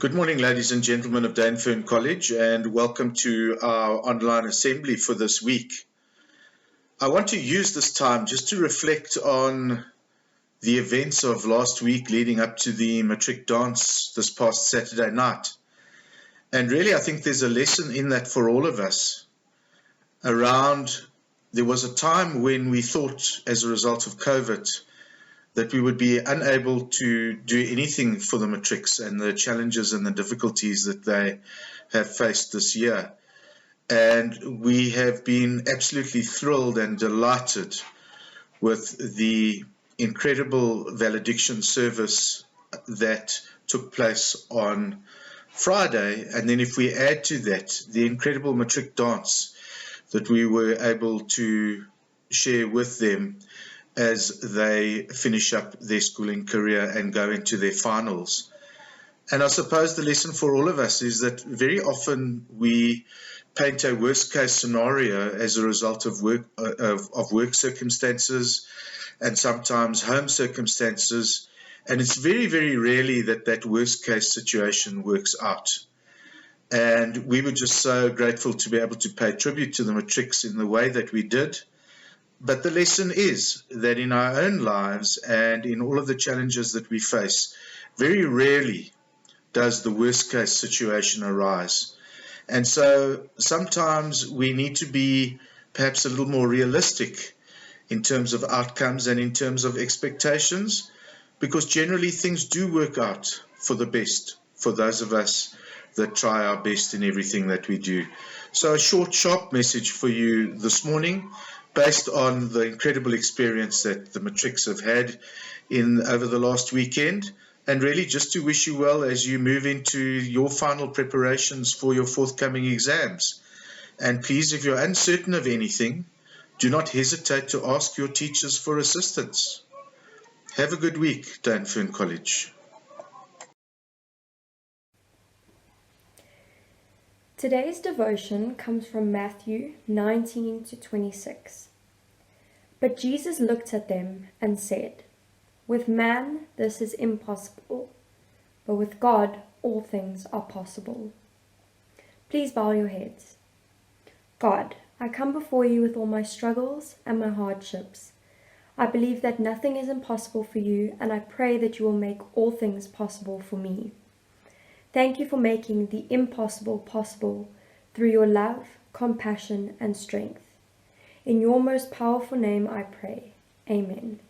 Good morning, ladies and gentlemen of Dainfern College, and welcome to our online assembly for this week. I want to use this time just to reflect on the events of last week leading up to the Matric dance this past Saturday night. And really, I think there's a lesson in that for all of us. There was a time when we thought, as a result of COVID, that we would be unable to do anything for the Matrics and the challenges and the difficulties that they have faced this year. And we have been absolutely thrilled and delighted with the incredible valediction service that took place on Friday. And then if we add to that the incredible Matric dance that we were able to share with them as they finish up their schooling career and go into their finals. And I suppose the lesson for all of us is that very often we paint a worst case scenario as a result of work circumstances and sometimes home circumstances, and it's very, very rarely that worst case situation works out. And we were just so grateful to be able to pay tribute to the Matrics in the way that we did. But the lesson is that in our own lives and in all of the challenges that we face, very rarely does the worst case situation arise. And so sometimes we need to be perhaps a little more realistic in terms of outcomes and in terms of expectations, because generally things do work out for the best for those of us that try our best in everything that we do. So a short, sharp message for you this morning, based on the incredible experience that the Matrics have had over the last weekend, and really just to wish you well as you move into your final preparations for your forthcoming exams. And please, if you're uncertain of anything, do not hesitate to ask your teachers for assistance. Have a good week, Dainfern College. Today's devotion comes from Matthew 19 to 26. But Jesus looked at them and said, "With man this is impossible, but with God all things are possible." Please bow your heads. God, I come before you with all my struggles and my hardships. I believe that nothing is impossible for you, and I pray that you will make all things possible for me. Thank you for making the impossible possible through your love, compassion, and strength. In your most powerful name I pray. Amen.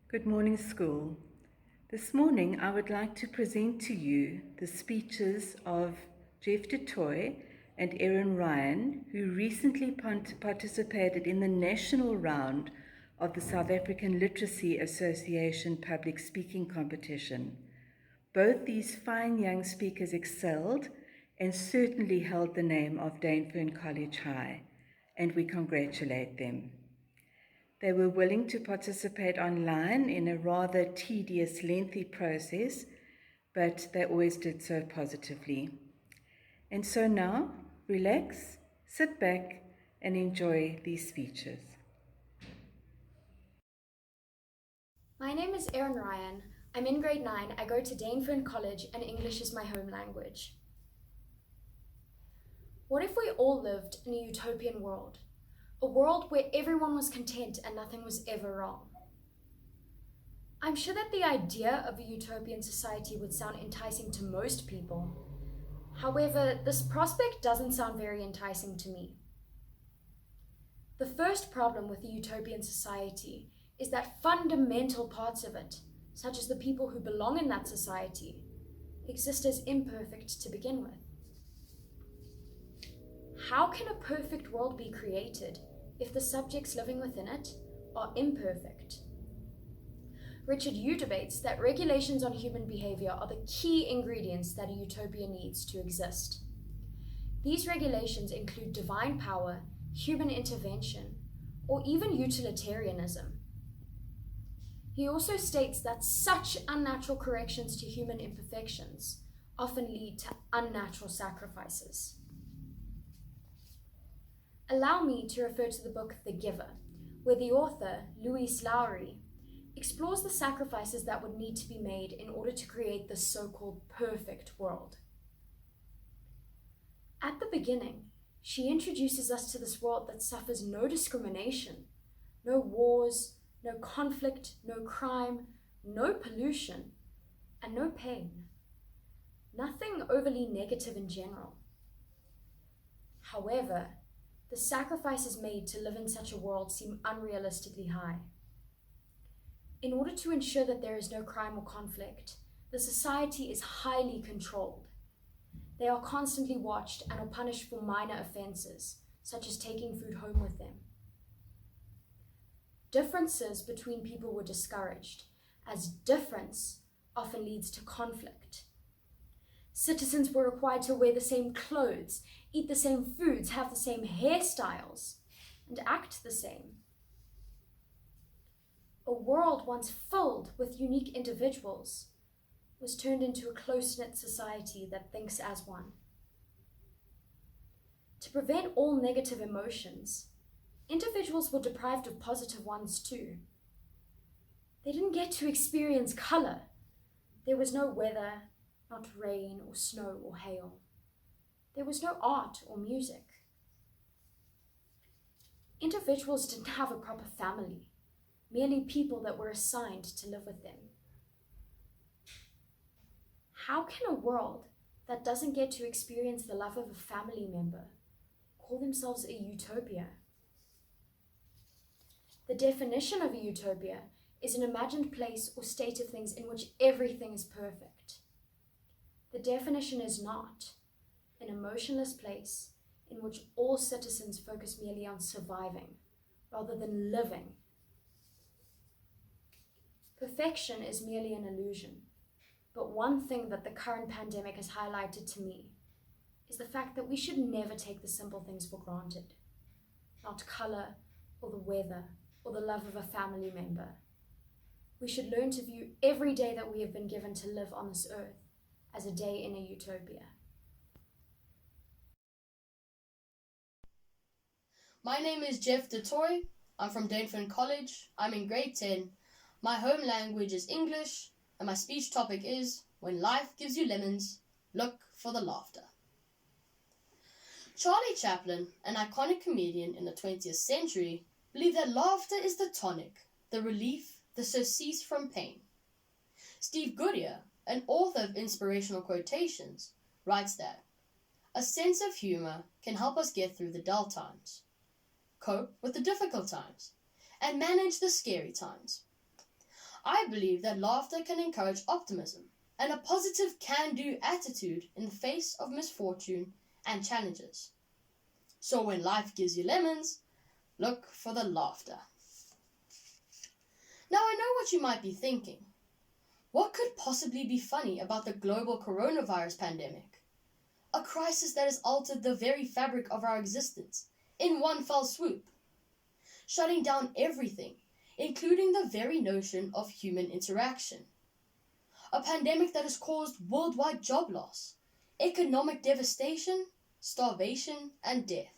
Good morning, school. This morning I would like to present to you the speeches of Jeff DeToy and Erin Ryan, who recently participated in the national round of the South African Literacy Association public speaking competition. Both these fine young speakers excelled and certainly held the name of Dainfern College high, and we congratulate them. They were willing to participate online in a rather tedious, lengthy process, but they always did so positively. And so now, relax, sit back, and enjoy these speeches. My name is Erin Ryan. I'm in grade 9. I go to Dainfern College and English is my home language. What if we all lived in a utopian world? a world where everyone was content and nothing was ever wrong. I'm sure that the idea of a utopian society would sound enticing to most people. However, this prospect doesn't sound very enticing to me. The first problem with a utopian society is that fundamental parts of it, such as the people who belong in that society, exist as imperfect to begin with. How can a perfect world be created if the subjects living within it are imperfect? Richard Yu debates that regulations on human behavior are the key ingredients that a utopia needs to exist. These regulations include divine power, human intervention, or even utilitarianism. He also states that such unnatural corrections to human imperfections often lead to unnatural sacrifices. Allow me to refer to the book The Giver, where the author, Louis Lowry, explores the sacrifices that would need to be made in order to create the so-called perfect world. At the beginning, she introduces us to this world that suffers no discrimination, no wars, no conflict, no crime, no pollution, and no pain. Nothing overly negative in general. However, the sacrifices made to live in such a world seem unrealistically high. In order to ensure that there is no crime or conflict, the society is highly controlled. They are constantly watched and are punished for minor offenses, such as taking food home with them. Differences between people were discouraged, as difference often leads to conflict. Citizens were required to wear the same clothes, eat the same foods, have the same hairstyles, and act the same. A world once filled with unique individuals was turned into a close-knit society that thinks as one. To prevent all negative emotions, individuals were deprived of positive ones too. They didn't get to experience color. There was no weather, not rain or snow or hail. There was no art or music. Individuals didn't have a proper family, merely people that were assigned to live with them. How can a world that doesn't get to experience the love of a family member call themselves a utopia? The definition of a utopia is an imagined place or state of things in which everything is perfect. The definition is not an emotionless place in which all citizens focus merely on surviving rather than living. Perfection is merely an illusion, but one thing that the current pandemic has highlighted to me is the fact that we should never take the simple things for granted, not color or the weather or the love of a family member. We should learn to view every day that we have been given to live on this earth as a day in a utopia. My name is Jeff DeToy. I'm from Dainfern College. I'm in grade 10. My home language is English, and my speech topic is, when life gives you lemons, look for the laughter. Charlie Chaplin, an iconic comedian in the 20th century, believed that laughter is the tonic, the relief, the surcease from pain. Steve Goodyear, an author of inspirational quotations, writes that a sense of humor can help us get through the dull times, cope with the difficult times, and manage the scary times. I believe that laughter can encourage optimism and a positive can-do attitude in the face of misfortune and challenges. So when life gives you lemons, look for the laughter. Now I know what you might be thinking. What could possibly be funny about the global coronavirus pandemic? A crisis that has altered the very fabric of our existence in one fell swoop, shutting down everything, including the very notion of human interaction. A pandemic that has caused worldwide job loss, economic devastation, starvation, and death.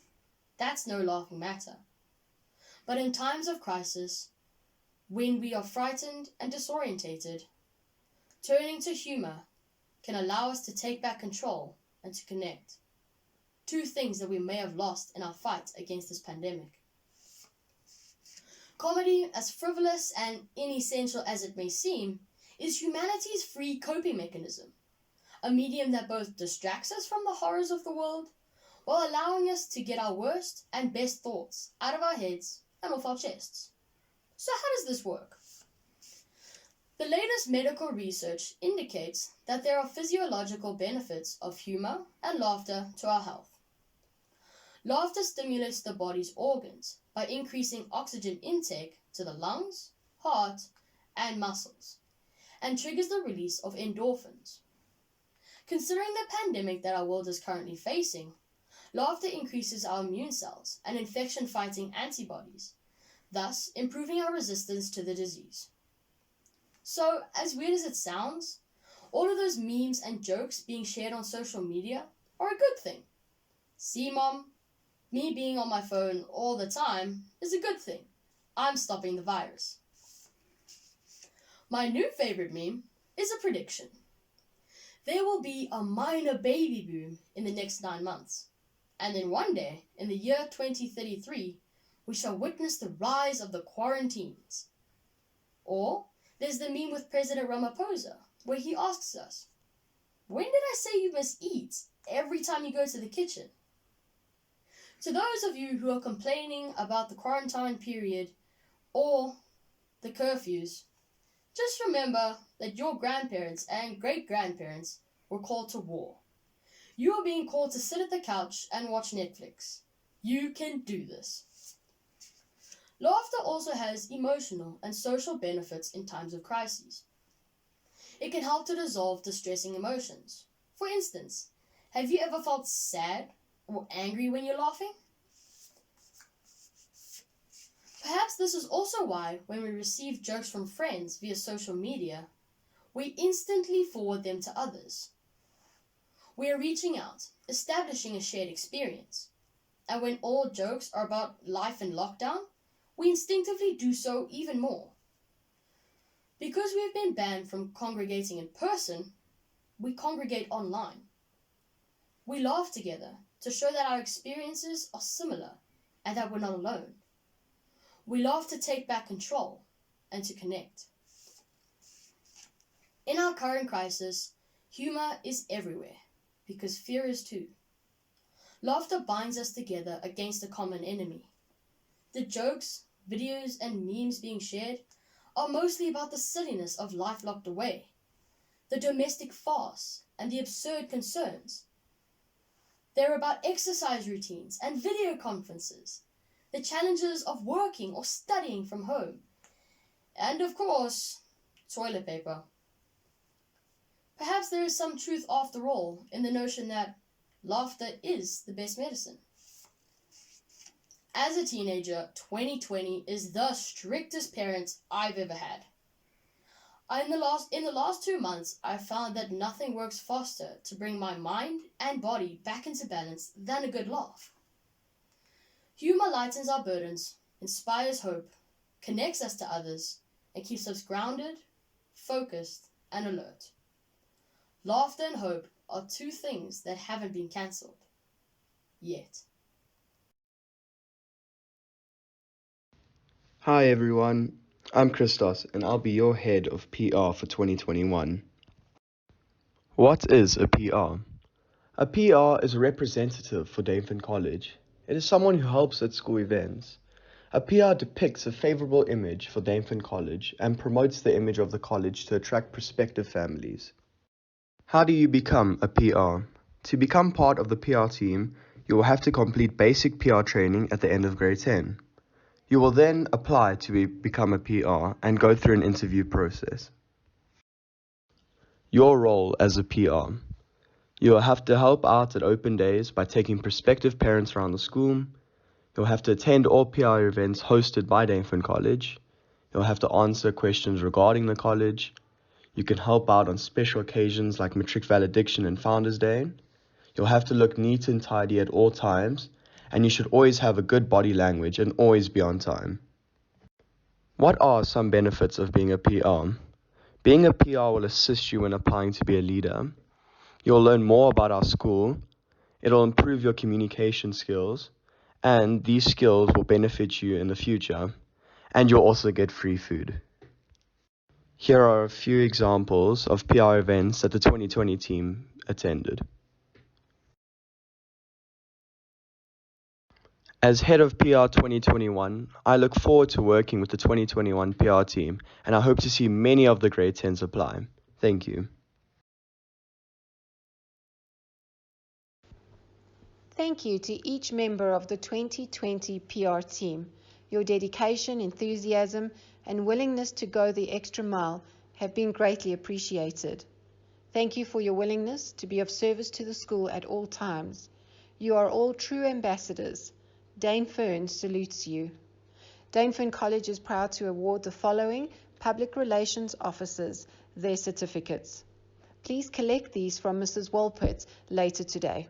That's no laughing matter. But in times of crisis, when we are frightened and disorientated, turning to humor can allow us to take back control and to connect. Two things that we may have lost in our fight against this pandemic. Comedy, as frivolous and inessential as it may seem, is humanity's free coping mechanism, a medium that both distracts us from the horrors of the world while allowing us to get our worst and best thoughts out of our heads and off our chests. So how does this work? The latest medical research indicates that there are physiological benefits of humor and laughter to our health. Laughter stimulates the body's organs by increasing oxygen intake to the lungs, heart, and muscles, and triggers the release of endorphins. Considering the pandemic that our world is currently facing, laughter increases our immune cells and infection-fighting antibodies, thus improving our resistance to the disease. So, as weird as it sounds, all of those memes and jokes being shared on social media are a good thing. See, Mom, me being on my phone all the time is a good thing. I'm stopping the virus. My new favorite meme is a prediction. There will be a minor baby boom in the next 9 months, and then one day, in the year 2033, we shall witness the rise of the quarantines. Or, there's the meme with President Ramaphosa, where he asks us, when did I say you must eat every time you go to the kitchen? To those of you who are complaining about the quarantine period or the curfews, just remember that your grandparents and great-grandparents were called to war. You are being called to sit at the couch and watch Netflix. You can do this. Laughter also has emotional and social benefits in times of crises. It can help to dissolve distressing emotions. For instance, have you ever felt sad or angry when you're laughing? Perhaps this is also why, when we receive jokes from friends via social media, we instantly forward them to others. We are reaching out, establishing a shared experience. And when all jokes are about life in lockdown, we instinctively do so even more. Because we have been banned from congregating in person, we congregate online. We laugh together to show that our experiences are similar and that we're not alone. We laugh to take back control and to connect. In our current crisis, humor is everywhere because fear is too. Laughter binds us together against a common enemy. The jokes, videos, and memes being shared are mostly about the silliness of life locked away, the domestic farce, and the absurd concerns. They're about exercise routines and video conferences, the challenges of working or studying from home, and of course, toilet paper. Perhaps there is some truth after all in the notion that laughter is the best medicine. As a teenager, 2020 is the strictest parent I've ever had. In the last 2 months, I found that nothing works faster to bring my mind and body back into balance than a good laugh. Humor lightens our burdens, inspires hope, connects us to others, and keeps us grounded, focused, and alert. Laughter and hope are two things that haven't been cancelled. Yet. Hi everyone, I'm Christos and I'll be your head of PR for 2021. What is a PR? A PR is a representative for Dainfern College. It is someone who helps at school events. A PR depicts a favorable image for Dainfern College and promotes the image of the college to attract prospective families. How do you become a PR? To become part of the PR team, you will have to complete basic PR training at the end of grade 10. You will then apply to become a PR and go through an interview process. Your role as a PR. You will have to help out at open days by taking prospective parents around the school. You'll have to attend all PR events hosted by Dainfern College. You'll have to answer questions regarding the college. You can help out on special occasions like Matric valediction and Founders Day. You'll have to look neat and tidy at all times. And you should always have a good body language and always be on time. What are some benefits of being a PR? Being a PR will assist you when applying to be a leader. You'll learn more about our school. It'll improve your communication skills, and these skills will benefit you in the future. and you'll also get free food. Here are a few examples of PR events that the 2020 team attended. As head of PR 2021, I look forward to working with the 2021 PR team, and I hope to see many of the grade 10s apply. Thank you. Thank you to each member of the 2020 PR team. Your dedication, enthusiasm, and willingness to go the extra mile have been greatly appreciated. Thank you for your willingness to be of service to the school at all times. You are all true ambassadors. Dainfern salutes you. Dainfern College is proud to award the following public relations officers their certificates. Please collect these from Mrs. Walpert later today.